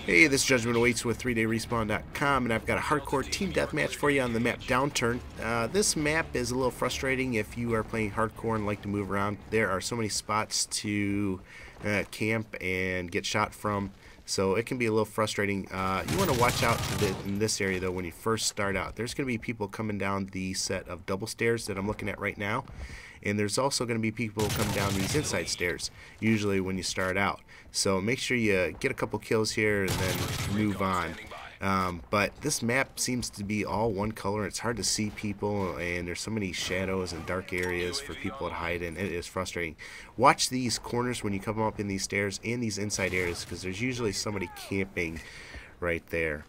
Hey, this Judgment Awaits with 3dayrespawn.com, and I've got a hardcore team deathmatch for you on the map Downturn. This map is a little frustrating if you are playing hardcore and like to move around. There are so many spots to camp and get shot from, so it can be a little frustrating. You want to watch out in this area, though, when you first start out. There's going to be people coming down the set of double stairs that I'm looking at right now. And there's also going to be people come down these inside stairs, usually when you start out. So make sure you get a couple kills here and then move on. But this map seems to be all one color. It's hard to see people, and there's so many shadows and dark areas for people to hide in. It is frustrating. Watch these corners when you come up in these stairs and these inside areas, because there's usually somebody camping right there.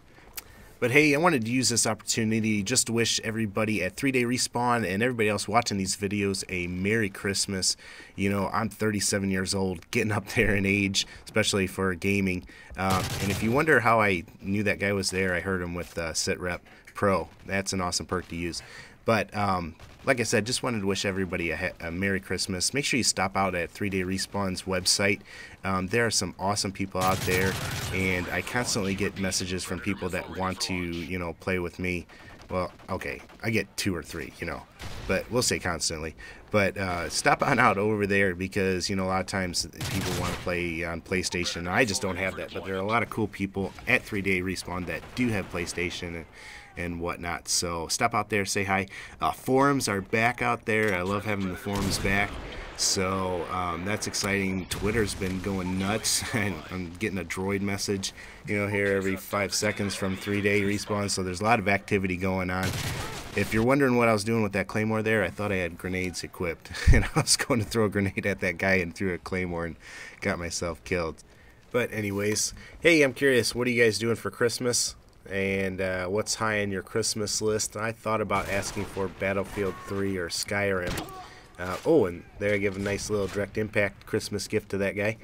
But hey, I wanted to use this opportunity just to wish everybody at 3 Day Respawn and everybody else watching these videos a Merry Christmas. You know, I'm 37 years old, getting up there in age, especially for gaming. And if you wonder how I knew that guy was there, I heard him with SitRep Pro. That's an awesome perk to use. But like I said, just wanted to wish everybody a Merry Christmas. Make sure you stop out at 3 Day Respawn's website. There are some awesome people out there, and I constantly get messages from people that want to, you know, play with me. Well, okay, I get 2 or 3, you know, but we'll say constantly. But stop on out over there, because, you know, a lot of times people want to play on PlayStation. I just don't have that, but there are a lot of cool people at 3 Day Respawn that do have PlayStation and whatnot. So stop out there, say hi. Forums are back out there. I love having the forums back. So that's exciting. Twitter's been going nuts. I'm getting a droid message, you know, here every 5 seconds from 3 Day Respawn. So there's a lot of activity going on. If you're wondering what I was doing with that claymore there, I thought I had grenades equipped, and I was going to throw a grenade at that guy and threw a claymore and got myself killed. But anyways, hey, I'm curious, what are you guys doing for Christmas? And what's high on your Christmas list? I thought about asking for Battlefield 3 or Skyrim. Oh, and there I give a nice little direct impact Christmas gift to that guy.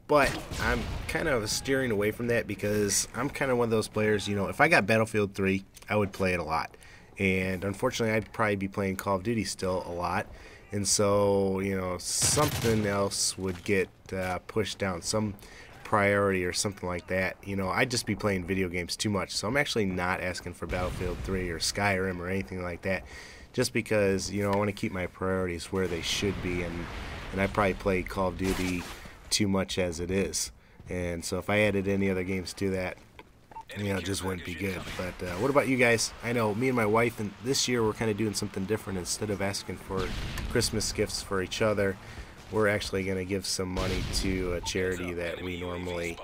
But I'm kind of steering away from that, because I'm kind of one of those players, you know, if I got Battlefield 3, I would play it a lot. And unfortunately, I'd probably be playing Call of Duty still a lot. And so, you know, something else would get pushed down, some priority or something like that. You know, I'd just be playing video games too much. So I'm actually not asking for Battlefield 3 or Skyrim or anything like that, just because, you know, I want to keep my priorities where they should be, and I probably play Call of Duty too much as it is. And so if I added any other games to that, you know, it just wouldn't be good. But what about you guys? I know me and my wife, and this year we're kind of doing something different. Instead of asking for Christmas gifts for each other, we're actually going to give some money to a charity that we normally,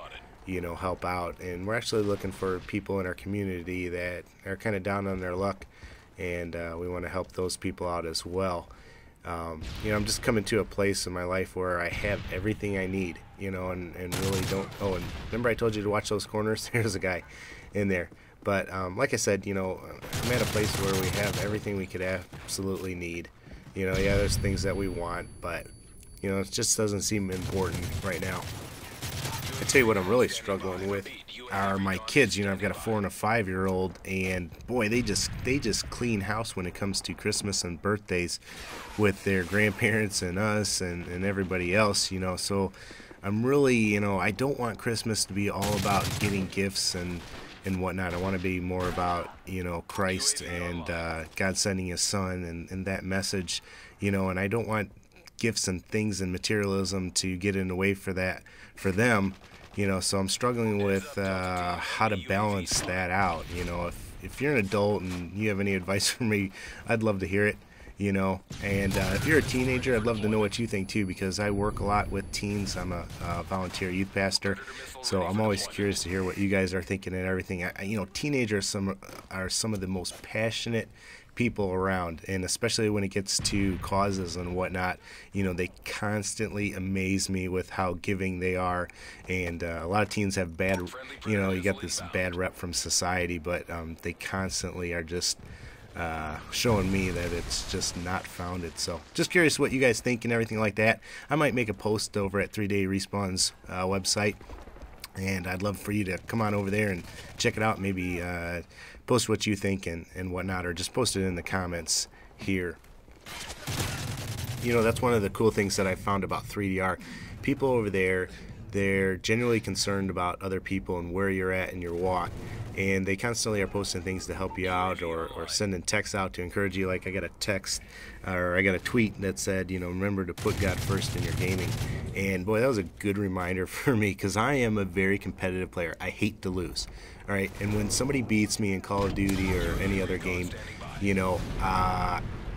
you know, help out. And we're actually looking for people in our community that are kind of down on their luck, and we want to help those people out as well. You know, I'm just coming to a place in my life where I have everything I need, you know, and really don't. Oh, and remember I told you to watch those corners? There's a guy in there. But like I said, you know, I'm at a place where we have everything we could absolutely need. You know, yeah, there's things that we want, but, you know, it just doesn't seem important right now. I tell you what I'm really struggling with are my kids. You know, I've got a 4 and a 5-year-old, and boy, they just clean house when it comes to Christmas and birthdays with their grandparents and us and everybody else, you know. So I'm really, you know, I don't want Christmas to be all about getting gifts and whatnot. I want to be more about, you know, Christ and God sending his son and that message, you know. And I don't want gifts and things and materialism to get in the way for that for them, you know. So I'm struggling with how to balance that out, you know. If you're an adult and you have any advice for me, I'd love to hear it, you know. And if you're a teenager, I'd love to know what you think too, because I work a lot with teens. I'm a volunteer youth pastor, so I'm always curious to hear what you guys are thinking and everything. You know, teenagers are some of the most passionate people around, and especially when it gets to causes and whatnot, you know, they constantly amaze me with how giving they are. And a lot of teens have bad, you know, you get this bad rep from society, but they constantly are just showing me that it's just not founded. So just curious what you guys think and everything like that. I might make a post over at 3 Day Respawn's website, and I'd love for you to come on over there and check it out. Maybe post what you think and whatnot, or just post it in the comments here. You know, that's one of the cool things that I found about 3DR. People over there, They're genuinely concerned about other people and where you're at in your walk, and they constantly are posting things to help you out, or sending texts out to encourage you. Like I got a text, or I got a tweet that said, you know, remember to put God first in your gaming. And boy, that was a good reminder for me, because I am a very competitive player. I hate to lose. All right, and when somebody beats me in Call of Duty or any other game, you know,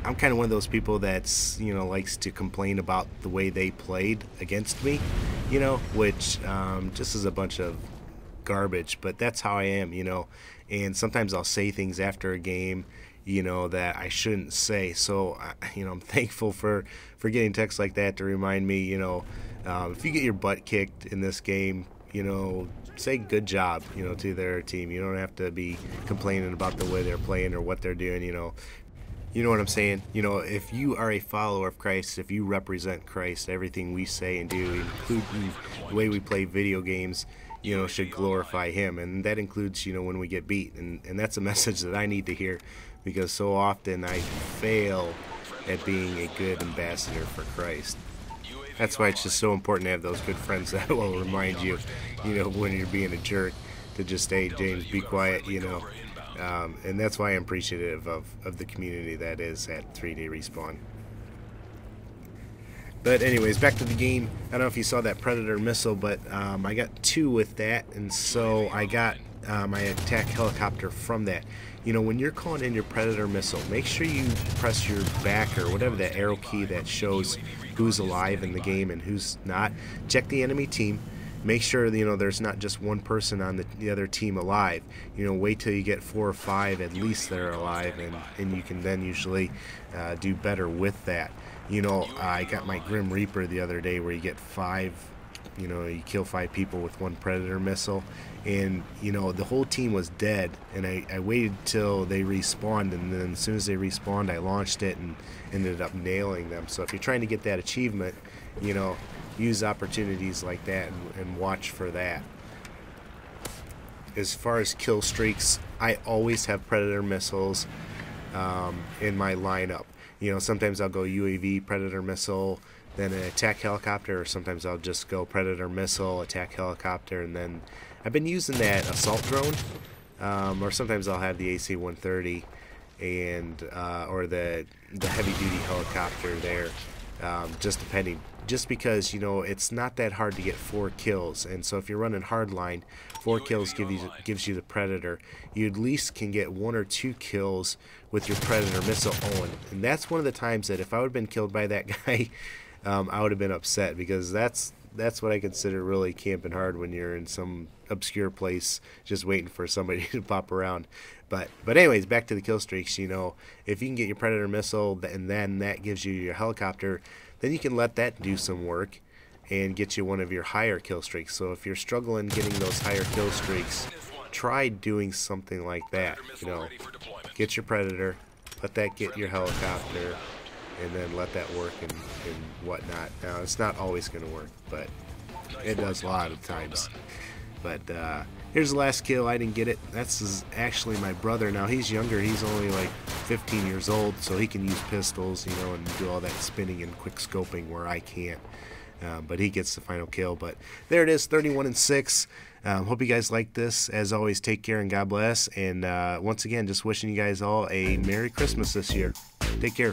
I'm kind of one of those people that's, you know, likes to complain about the way they played against me, you know, which just is a bunch of garbage, but that's how I am, you know. And sometimes I'll say things after a game, you know, that I shouldn't say. So, you know, I'm thankful for getting texts like that to remind me, you know, if you get your butt kicked in this game, you know, say good job, you know, to their team. You don't have to be complaining about the way they're playing or what they're doing, you know. You know what I'm saying? You know, if you are a follower of Christ, if you represent Christ, everything we say and do, including the way we play video games, you know, should glorify Him. And that includes, you know, when we get beat. And that's a message that I need to hear, because so often I fail at being a good ambassador for Christ. That's why it's just so important to have those good friends that will remind you, you know, when you're being a jerk, to just, hey, James, be quiet, you know. And that's why I'm appreciative of the community that is at 3-Day Respawn. But anyways, back to the game. I don't know if you saw that Predator missile, but I got 2 with that, and so I got my attack helicopter from that. You know, when you're calling in your Predator missile, make sure you press your back or whatever, that arrow key that shows who's alive in the game and who's not. Check the enemy team. Make sure, you know, there's not just one person on the other team alive. You know, wait till you get 4 or 5 at least that are alive, and you can then usually do better with that. You know, I got my Grim Reaper the other day where you get 5, you know, you kill 5 people with 1 Predator missile, and, you know, the whole team was dead, and I waited till they respawned, and then as soon as they respawned, I launched it and ended up nailing them. So if you're trying to get that achievement, you know, use opportunities like that and watch for that. As far as kill streaks, I always have Predator missiles in my lineup. You know, sometimes I'll go UAV, Predator missile, then an attack helicopter, or sometimes I'll just go Predator missile, attack helicopter, and then I've been using that assault drone, or sometimes I'll have the AC-130 and or the heavy duty helicopter there, just depending. Just because, you know, it's not that hard to get 4 kills, and so if you're running hardline, 4 kills gives you the Predator. You at least can get 1 or 2 kills with your Predator missile on, and that's one of the times that if I would have been killed by that guy, I would have been upset, because that's what I consider really camping hard when you're in some obscure place just waiting for somebody to pop around. But anyways, back to the kill streaks. You know, if you can get your Predator missile and then that gives you your helicopter, then you can let that do some work and get you one of your higher kill streaks. So if you're struggling getting those higher kill streaks, try doing something like that. You know, get your Predator, let that get your helicopter, and then let that work and whatnot. Now, it's not always going to work, but it does a lot of times. But here's the last kill. I didn't get it. That's actually my brother. Now, he's younger. He's only like 15 years old, so he can use pistols, you know, and do all that spinning and quick scoping where I can't. But he gets the final kill. But there it is, 31-6. Hope you guys like this. As always, take care and God bless. And once again, just wishing you guys all a Merry Christmas this year. Take care.